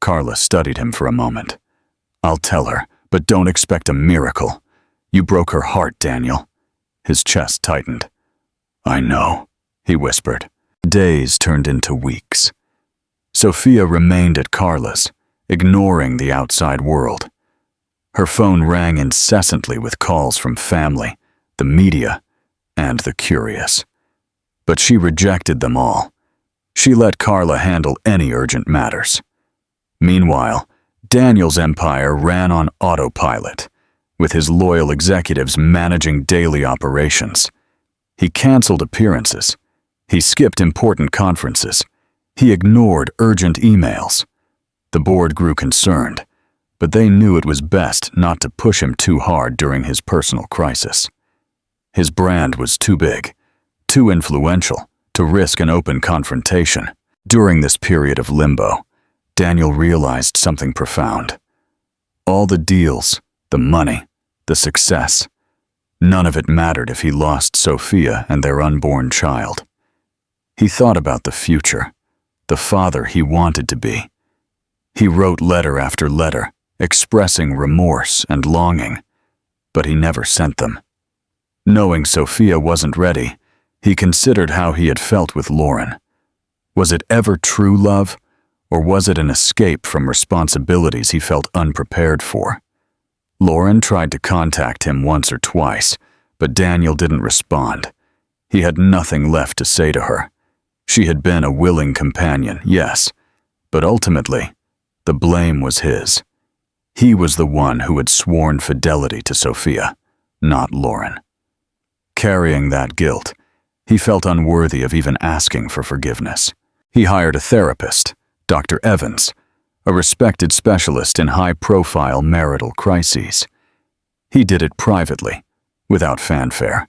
[SPEAKER 1] Carla studied him for a moment. "I'll tell her, but don't expect a miracle. You broke her heart, Daniel." His chest tightened. "I know," he whispered. Days turned into weeks. Sophia remained at Carla's, ignoring the outside world. Her phone rang incessantly with calls from family, the media, and the curious. But she rejected them all. She let Carla handle any urgent matters. Meanwhile, Daniel's empire ran on autopilot, with his loyal executives managing daily operations. He canceled appearances. He skipped important conferences. He ignored urgent emails. The board grew concerned, but they knew it was best not to push him too hard during his personal crisis. His brand was too big, too influential, to risk an open confrontation. During this period of limbo, Daniel realized something profound. All the deals, the money, the success, none of it mattered if he lost Sophia and their unborn child. He thought about the future, the father he wanted to be. He wrote letter after letter, expressing remorse and longing, but he never sent them. Knowing Sophia wasn't ready, he considered how he had felt with Lauren. Was it ever true love, or was it an escape from responsibilities he felt unprepared for? Lauren tried to contact him once or twice, but Daniel didn't respond. He had nothing left to say to her. She had been a willing companion, yes, but ultimately, the blame was his. He was the one who had sworn fidelity to Sophia, not Lauren. Carrying that guilt, he felt unworthy of even asking for forgiveness. He hired a therapist, Dr. Evans, a respected specialist in high-profile marital crises. He did it privately, without fanfare,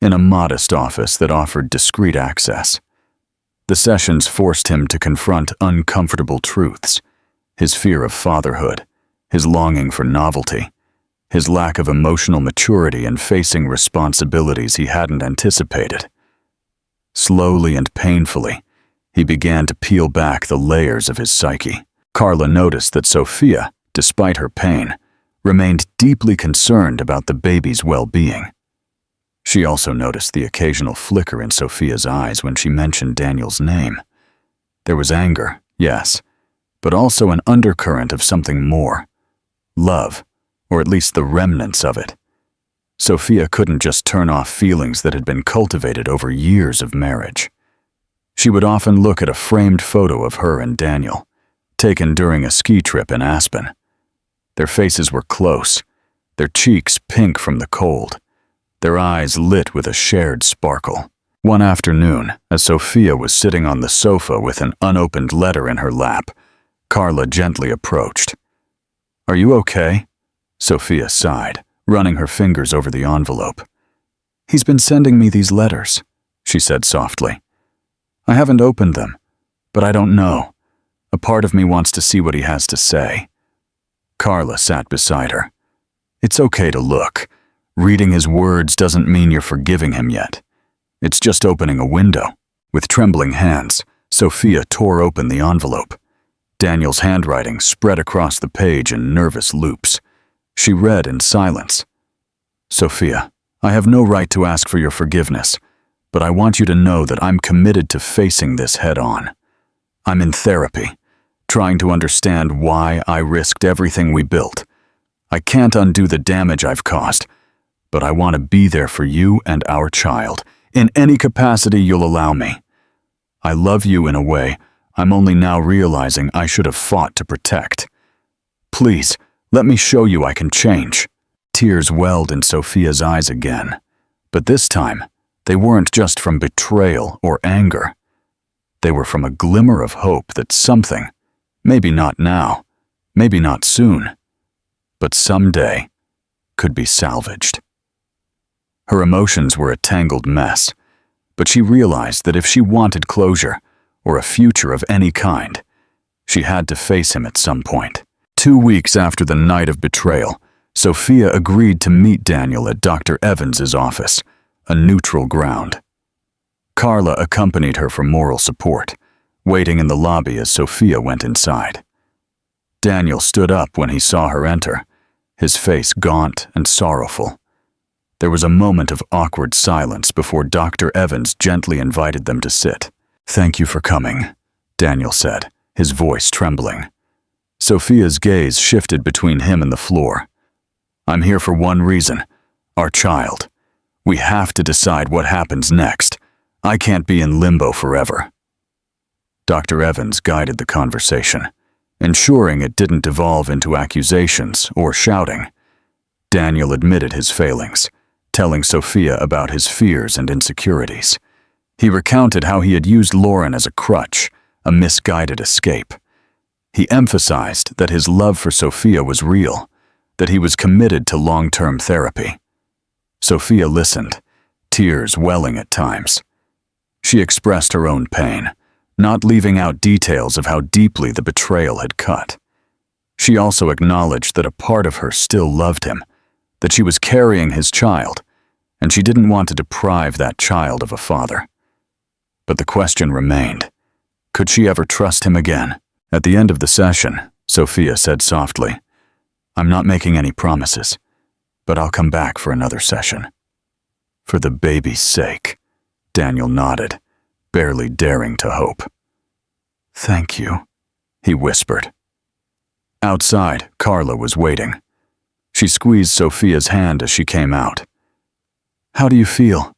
[SPEAKER 1] in a modest office that offered discreet access. The sessions forced him to confront uncomfortable truths, his fear of fatherhood, his longing for novelty, his lack of emotional maturity in facing responsibilities he hadn't anticipated. Slowly and painfully, he began to peel back the layers of his psyche. Carla noticed that Sophia, despite her pain, remained deeply concerned about the baby's well-being. She also noticed the occasional flicker in Sophia's eyes when she mentioned Daniel's name. There was anger, yes, but also an undercurrent of something more. Love, or at least the remnants of it. Sophia couldn't just turn off feelings that had been cultivated over years of marriage. She would often look at a framed photo of her and Daniel, taken during a ski trip in Aspen. Their faces were close, their cheeks pink from the cold, their eyes lit with a shared sparkle. One afternoon, as Sophia was sitting on the sofa with an unopened letter in her lap, Carla gently approached. "Are you okay?" Sophia sighed, running her fingers over the envelope. "He's been sending me these letters," she said softly. "I haven't opened them, but I don't know. A part of me wants to see what he has to say." Carla sat beside her. "It's okay to look. Reading his words doesn't mean you're forgiving him yet. It's just opening a window." With trembling hands, Sophia tore open the envelope. Daniel's handwriting spread across the page in nervous loops. She read in silence. "Sophia, I have no right to ask for your forgiveness, but I want you to know that I'm committed to facing this head-on. I'm in therapy, trying to understand why I risked everything we built. I can't undo the damage I've caused, but I want to be there for you and our child, in any capacity you'll allow me. I love you in a way I'm only now realizing I should have fought to protect. Please, let me show you I can change." Tears welled in Sophia's eyes again, but this time, they weren't just from betrayal or anger. They were from a glimmer of hope that something, maybe not now, maybe not soon, but someday, could be salvaged. Her emotions were a tangled mess, but she realized that if she wanted closure, or a future of any kind, she had to face him at some point. 2 weeks after the night of betrayal, Sophia agreed to meet Daniel at Dr. Evans's office, a neutral ground. Carla accompanied her for moral support, waiting in the lobby as Sophia went inside. Daniel stood up when he saw her enter, his face gaunt and sorrowful. There was a moment of awkward silence before Dr. Evans gently invited them to sit. "Thank you for coming," Daniel said, his voice trembling. Sophia's gaze shifted between him and the floor. "I'm here for one reason, our child. We have to decide what happens next. I can't be in limbo forever." Dr. Evans guided the conversation, ensuring it didn't devolve into accusations or shouting. Daniel admitted his failings, telling Sophia about his fears and insecurities. He recounted how he had used Lauren as a crutch, a misguided escape. He emphasized that his love for Sophia was real, that he was committed to long-term therapy. Sophia listened, tears welling at times. She expressed her own pain, not leaving out details of how deeply the betrayal had cut. She also acknowledged that a part of her still loved him, that she was carrying his child, and she didn't want to deprive that child of a father. But the question remained, could she ever trust him again? At the end of the session, Sophia said softly, "I'm not making any promises, but I'll come back for another session." "For the baby's sake," Daniel nodded, barely daring to hope. "Thank you," he whispered. Outside, Carla was waiting. She squeezed Sophia's hand as she came out. "How do you feel?"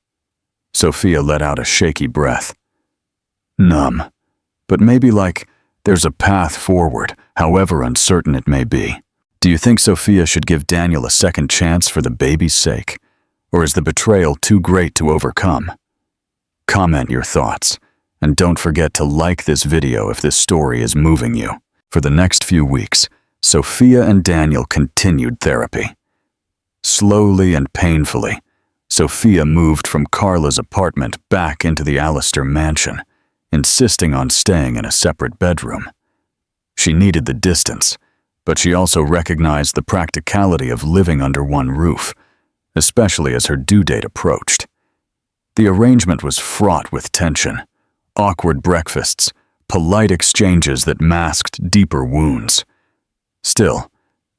[SPEAKER 1] Sophia let out a shaky breath. "Numb, but maybe like there's a path forward, however uncertain it may be." "Do you think Sophia should give Daniel a second chance for the baby's sake? Or is the betrayal too great to overcome?" Comment your thoughts, and don't forget to like this video if this story is moving you. For the next few weeks, Sophia and Daniel continued therapy. Slowly and painfully, Sophia moved from Carla's apartment back into the Allister mansion, insisting on staying in a separate bedroom. She needed the distance, but she also recognized the practicality of living under one roof, especially as her due date approached. The arrangement was fraught with tension, awkward breakfasts, polite exchanges that masked deeper wounds. Still,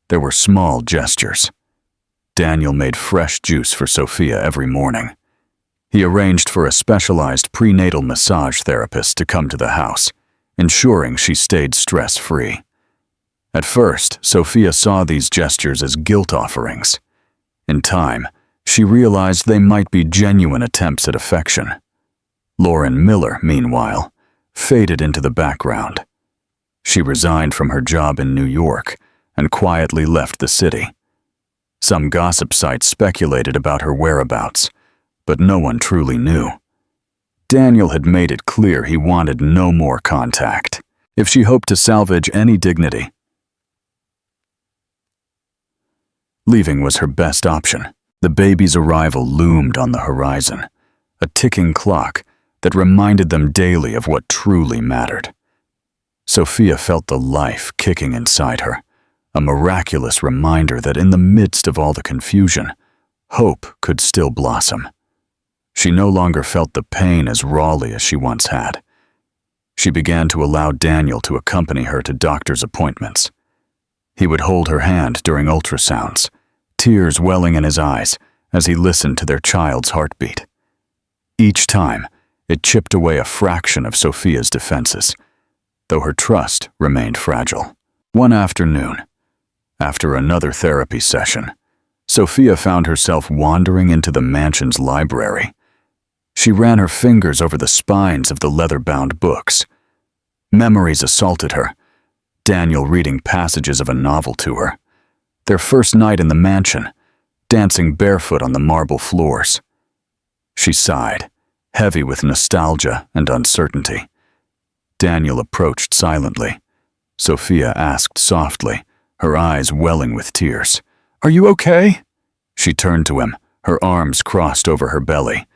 [SPEAKER 1] there were small gestures. Daniel made fresh juice for Sophia every morning. He arranged for a specialized prenatal massage therapist to come to the house, ensuring she stayed stress-free. At first, Sophia saw these gestures as guilt offerings. In time, she realized they might be genuine attempts at affection. Lauren Miller, meanwhile, faded into the background. She resigned from her job in New York and quietly left the city. Some gossip sites speculated about her whereabouts, but no one truly knew. Daniel had made it clear he wanted no more contact. If she hoped to salvage any dignity, leaving was her best option. The baby's arrival loomed on the horizon, a ticking clock that reminded them daily of what truly mattered. Sophia felt the life kicking inside her, a miraculous reminder that in the midst of all the confusion, hope could still blossom. She no longer felt the pain as rawly as she once had. She began to allow Daniel to accompany her to doctor's appointments. He would hold her hand during ultrasounds, tears welling in his eyes as he listened to their child's heartbeat. Each time, it chipped away a fraction of Sophia's defenses, though her trust remained fragile. One afternoon, after another therapy session, Sophia found herself wandering into the mansion's library. She ran her fingers over the spines of the leather-bound books. Memories assaulted her, Daniel reading passages of a novel to her, their first night in the mansion, dancing barefoot on the marble floors. She sighed, heavy with nostalgia and uncertainty. Daniel approached silently. Sophia asked softly, her eyes welling with tears. "Are you okay?" She turned to him, her arms crossed over her belly.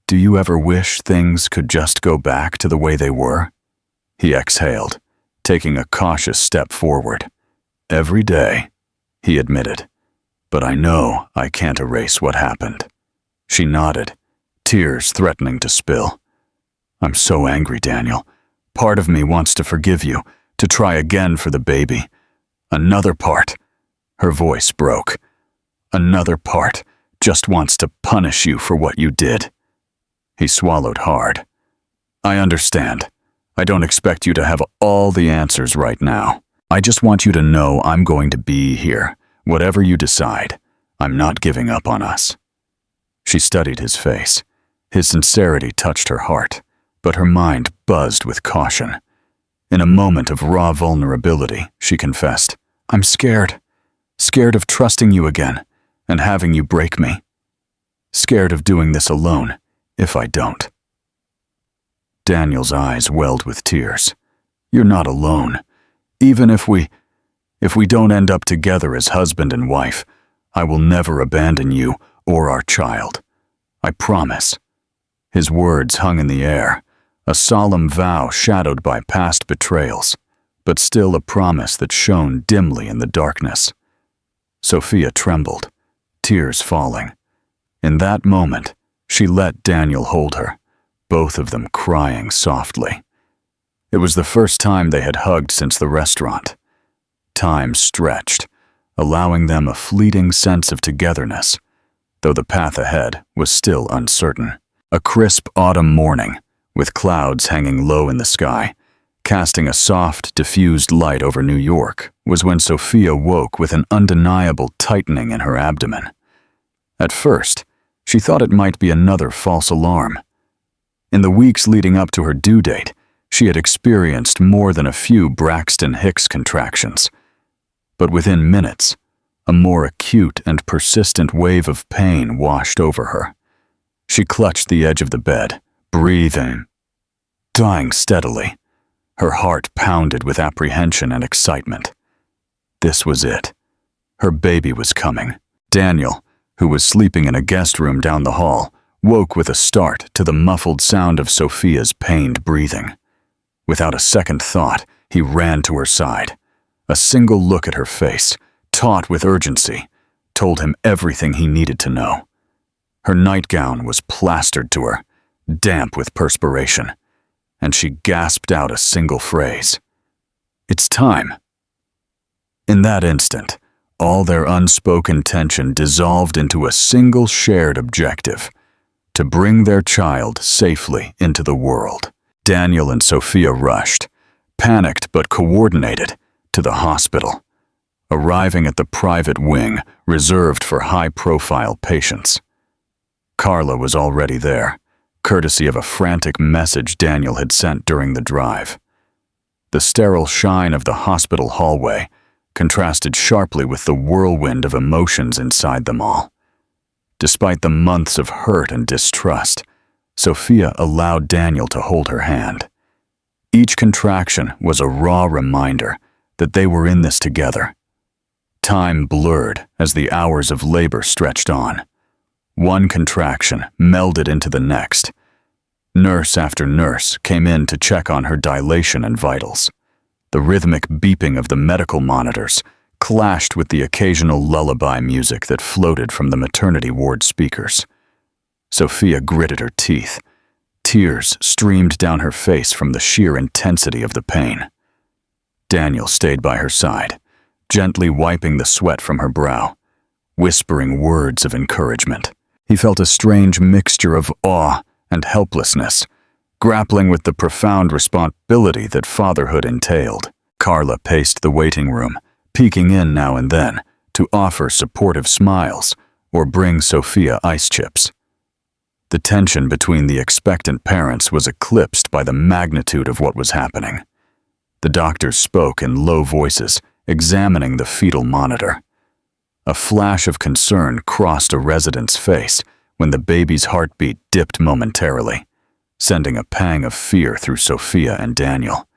[SPEAKER 1] "Do you ever wish things could just go back to the way they were?" He exhaled, taking a cautious step forward. "Every day," he admitted, "but I know I can't erase what happened." She nodded, tears threatening to spill. "I'm so angry, Daniel. Part of me wants to forgive you, to try again for the baby. Another part," her voice broke, "another part just wants to punish you for what you did." He swallowed hard. "I understand. I don't expect you to have all the answers right now. I just want you to know I'm going to be here. Whatever you decide, I'm not giving up on us." She studied his face. His sincerity touched her heart, but her mind buzzed with caution. In a moment of raw vulnerability, she confessed, "I'm scared. Scared of trusting you again and having you break me. Scared of doing this alone if I don't." Daniel's eyes welled with tears. "You're not alone. Even if we don't end up together as husband and wife, I will never abandon you or our child. I promise." His words hung in the air, a solemn vow shadowed by past betrayals, but still a promise that shone dimly in the darkness. Sophia trembled, tears falling. In that moment, she let Daniel hold her, both of them crying softly. It was the first time they had hugged since the restaurant. Time stretched, allowing them a fleeting sense of togetherness, though the path ahead was still uncertain. A crisp autumn morning, with clouds hanging low in the sky, casting a soft, diffused light over New York, was when Sophia woke with an undeniable tightening in her abdomen. At first, she thought it might be another false alarm. In the weeks leading up to her due date, she had experienced more than a few Braxton Hicks contractions. But within minutes, a more acute and persistent wave of pain washed over her. She clutched the edge of the bed, breathing, dying steadily. Her heart pounded with apprehension and excitement. This was it. Her baby was coming. Daniel, who was sleeping in a guest room down the hall, woke with a start to the muffled sound of Sophia's pained breathing. Without a second thought, he ran to her side. A single look at her face, taut with urgency, told him everything he needed to know. Her nightgown was plastered to her, damp with perspiration, and she gasped out a single phrase. "It's time." In that instant, all their unspoken tension dissolved into a single shared objective: to bring their child safely into the world. Daniel and Sophia rushed, panicked but coordinated, to the hospital, arriving at the private wing reserved for high-profile patients. Carla was already there, courtesy of a frantic message Daniel had sent during the drive. The sterile shine of the hospital hallway contrasted sharply with the whirlwind of emotions inside them all. Despite the months of hurt and distrust, Sophia allowed Daniel to hold her hand. Each contraction was a raw reminder that they were in this together. Time blurred as the hours of labor stretched on. One contraction melded into the next. Nurse after nurse came in to check on her dilation and vitals. The rhythmic beeping of the medical monitors clashed with the occasional lullaby music that floated from the maternity ward speakers. Sophia gritted her teeth, Tears streamed down her face from the sheer intensity of the pain. Daniel stayed by her side, gently wiping the sweat from her brow, whispering words of encouragement. He felt a strange mixture of awe and helplessness, grappling with the profound responsibility that fatherhood entailed. Carla paced the waiting room, peeking in now and then to offer supportive smiles or bring Sophia ice chips. The tension between the expectant parents was eclipsed by the magnitude of what was happening. The doctors spoke in low voices, examining the fetal monitor. A flash of concern crossed a resident's face when the baby's heartbeat dipped momentarily, sending a pang of fear through Sophia and Daniel.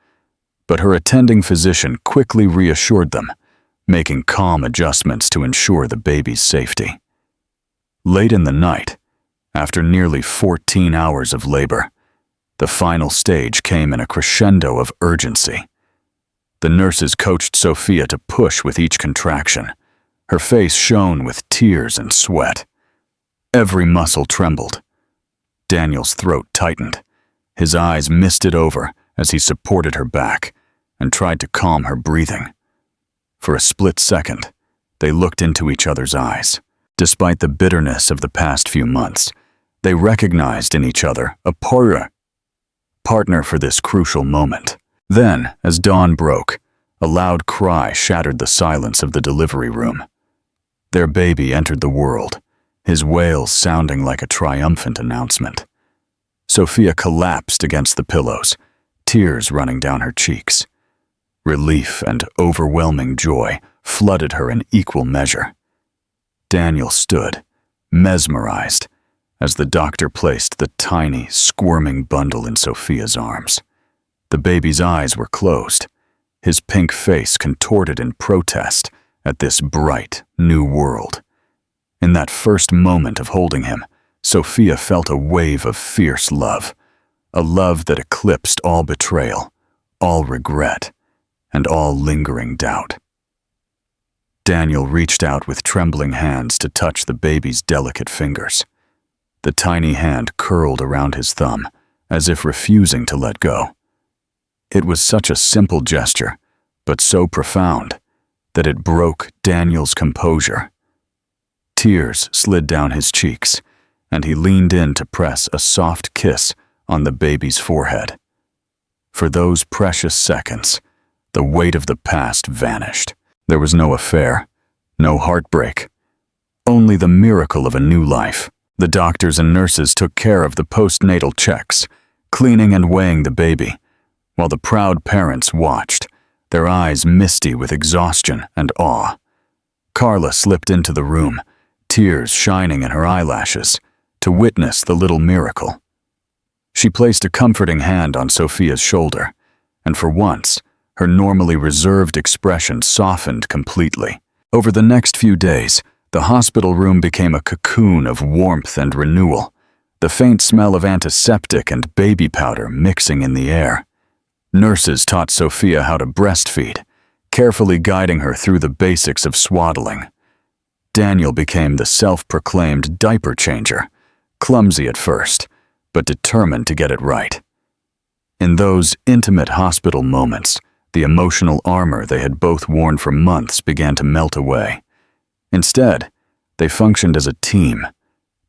[SPEAKER 1] But her attending physician quickly reassured them, making calm adjustments to ensure the baby's safety. Late in the night, after nearly 14 hours of labor, the final stage came in a crescendo of urgency. The nurses coached Sophia to push with each contraction. Her face shone with tears and sweat. Every muscle trembled. Daniel's throat tightened. His eyes misted over as he supported her back and tried to calm her breathing. For a split second, they looked into each other's eyes. Despite the bitterness of the past few months, they recognized in each other a partner for this crucial moment. Then, as dawn broke, a loud cry shattered the silence of the delivery room. Their baby entered the world, his wails sounding like a triumphant announcement. Sophia collapsed against the pillows, tears running down her cheeks. Relief and overwhelming joy flooded her in equal measure. Daniel stood, mesmerized, as the doctor placed the tiny, squirming bundle in Sophia's arms. The baby's eyes were closed, his pink face contorted in protest at this bright, new world. In that first moment of holding him, Sophia felt a wave of fierce love, a love that eclipsed all betrayal, all regret, and all lingering doubt. Daniel reached out with trembling hands to touch the baby's delicate fingers. The tiny hand curled around his thumb, as if refusing to let go. It was such a simple gesture, but so profound, that it broke Daniel's composure. Tears slid down his cheeks, and he leaned in to press a soft kiss on the baby's forehead. For those precious seconds, the weight of the past vanished. There was no affair, no heartbreak, only the miracle of a new life. The doctors and nurses took care of the postnatal checks, cleaning and weighing the baby, while the proud parents watched, their eyes misty with exhaustion and awe. Carla slipped into the room, tears shining in her eyelashes, to witness the little miracle. She placed a comforting hand on Sophia's shoulder, and for once, her normally reserved expression softened completely. Over the next few days, the hospital room became a cocoon of warmth and renewal, the faint smell of antiseptic and baby powder mixing in the air. Nurses taught Sophia how to breastfeed, carefully guiding her through the basics of swaddling. Daniel became the self-proclaimed diaper changer, clumsy at first, but determined to get it right. In those intimate hospital moments, the emotional armor they had both worn for months began to melt away. Instead, they functioned as a team,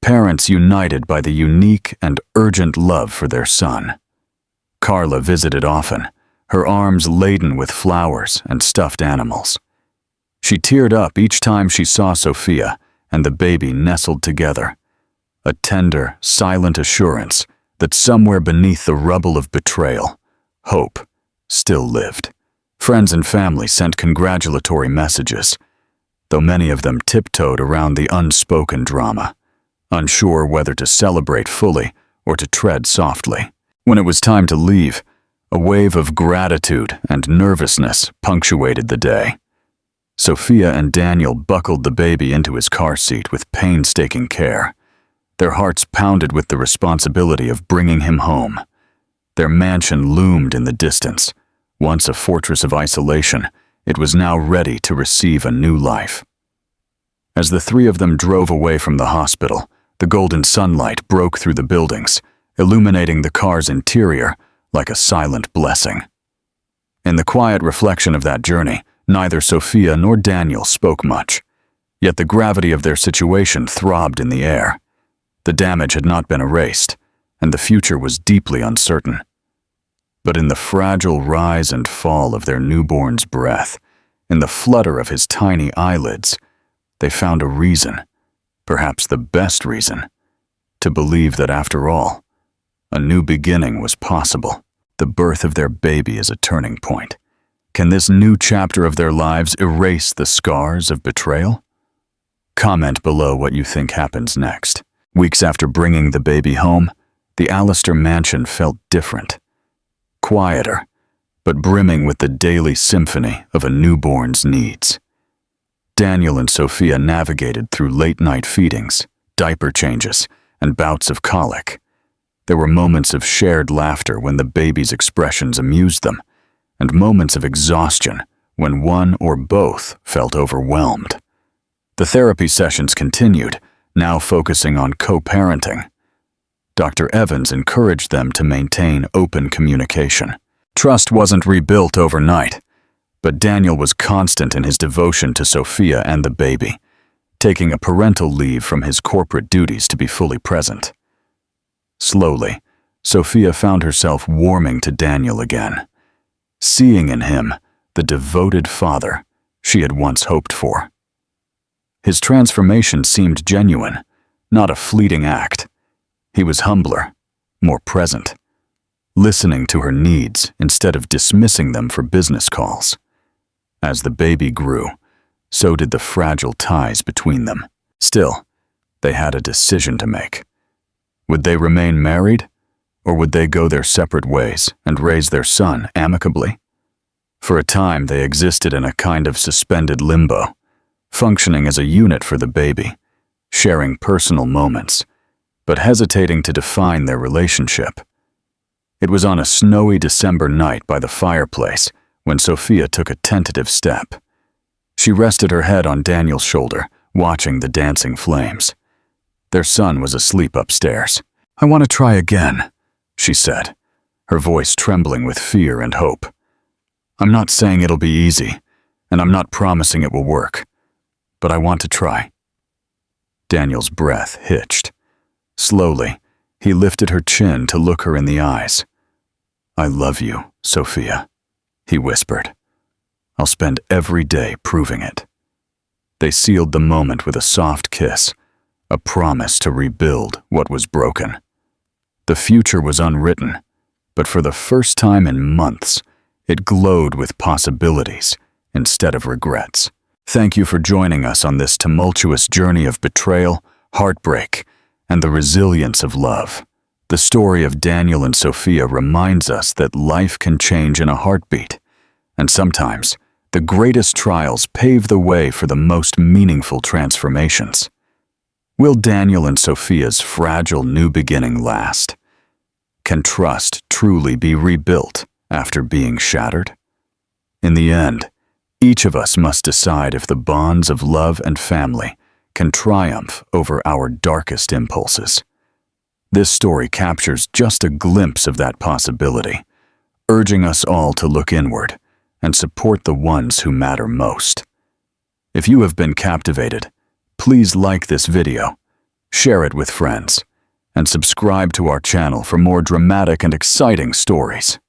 [SPEAKER 1] parents united by the unique and urgent love for their son. Carla visited often, her arms laden with flowers and stuffed animals. She teared up each time she saw Sophia and the baby nestled together, a tender, silent assurance that somewhere beneath the rubble of betrayal, hope still lived. Friends and family sent congratulatory messages, though many of them tiptoed around the unspoken drama, unsure whether to celebrate fully or to tread softly. When it was time to leave, a wave of gratitude and nervousness punctuated the day. Sophia and Daniel buckled the baby into his car seat with painstaking care. Their hearts pounded with the responsibility of bringing him home. Their mansion loomed in the distance. Once a fortress of isolation, it was now ready to receive a new life. As the three of them drove away from the hospital, the golden sunlight broke through the buildings, illuminating the car's interior like a silent blessing. In the quiet reflection of that journey, neither Sophia nor Daniel spoke much, yet the gravity of their situation throbbed in the air. The damage had not been erased, and the future was deeply uncertain. But in the fragile rise and fall of their newborn's breath, in the flutter of his tiny eyelids, they found a reason, perhaps the best reason, to believe that after all, a new beginning was possible. The birth of their baby is a turning point. Can this new chapter of their lives erase the scars of betrayal? Comment below what you think happens next. Weeks after bringing the baby home, the Allister mansion felt different. Quieter, but brimming with the daily symphony of a newborn's needs. Daniel and Sophia navigated through late-night feedings, diaper changes, and bouts of colic. There were moments of shared laughter when the baby's expressions amused them, and moments of exhaustion when one or both felt overwhelmed. The therapy sessions continued, now focusing on co-parenting. Dr. Evans encouraged them to maintain open communication. Trust wasn't rebuilt overnight, but Daniel was constant in his devotion to Sophia and the baby, taking a parental leave from his corporate duties to be fully present. Slowly, Sophia found herself warming to Daniel again, seeing in him the devoted father she had once hoped for. His transformation seemed genuine, not a fleeting act. He was humbler, more present, listening to her needs instead of dismissing them for business calls. As the baby grew, so did the fragile ties between them. Still, they had a decision to make. Would they remain married, or would they go their separate ways and raise their son amicably? For a time, they existed in a kind of suspended limbo, functioning as a unit for the baby, sharing personal moments, but hesitating to define their relationship. It was on a snowy December night by the fireplace when Sophia took a tentative step. She rested her head on Daniel's shoulder, watching the dancing flames. Their son was asleep upstairs. "I want to try again," she said, her voice trembling with fear and hope. "I'm not saying it'll be easy, and I'm not promising it will work, but I want to try." Daniel's breath hitched. Slowly, he lifted her chin to look her in the eyes. "I love you, Sophia," he whispered. "I'll spend every day proving it." They sealed the moment with a soft kiss, a promise to rebuild what was broken. The future was unwritten, but for the first time in months, it glowed with possibilities instead of regrets. Thank you for joining us on this tumultuous journey of betrayal, heartbreak, and the resilience of love. The story of Daniel and Sophia reminds us that life can change in a heartbeat, and sometimes the greatest trials pave the way for the most meaningful transformations. Will Daniel and Sophia's fragile new beginning last? Can trust truly be rebuilt after being shattered? In the end, each of us must decide if the bonds of love and family can triumph over our darkest impulses. This story captures just a glimpse of that possibility, urging us all to look inward and support the ones who matter most. If you have been captivated, please like this video, share it with friends, and subscribe to our channel for more dramatic and exciting stories.